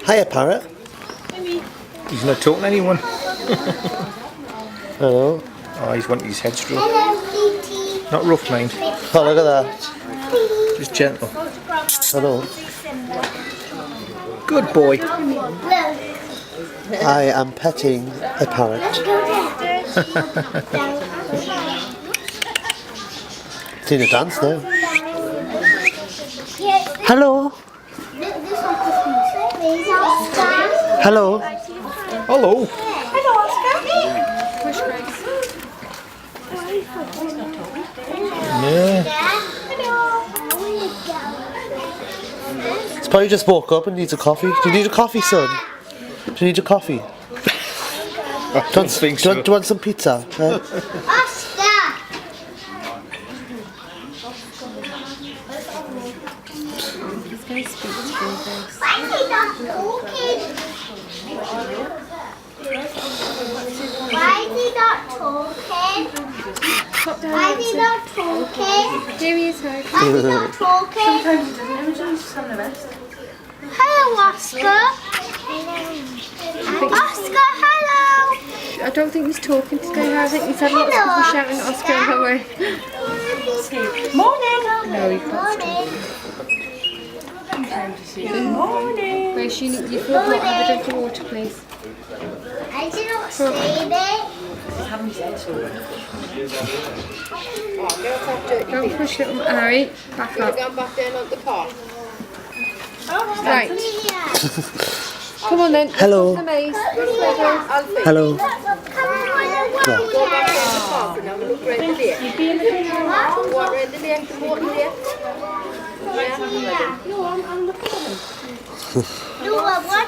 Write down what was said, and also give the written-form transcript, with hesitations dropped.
Hiya, Parrot. He's not talking to anyone. Hello. Oh, he's wanting his head stroked. Hello, Kitty. Not rough, mind. Oh, look at that. Just gentle. Hello. Good boy. I am petting a parrot. Seen a dance now. Hello. Hello. Hello. Yeah. He's probably just woke up and needs a coffee. Do you need a coffee, son? Do you need a coffee? I don't think so. Do you want some pizza? Oscar! Why is he not talking? Why is he not talking? Why is he not talking? Here he is, hi. Why is he not talking? Sometimes he doesn't, every time he's just having a rest. Hello, Oscar. Oscar, hello. I don't think he's talking today. I think he's had lots of people shouting at Oscar on the way. Morning. No, he can't. Morning. Where's you need your water? Have a drink of water, please. I didn't say that. Don't push little Harry. Back up. Going back down on the park. Right. Come on then. Hello. The maze. Hello. Go back down the park and have a look round the lake. Walk round the lake, the water lake. You are what?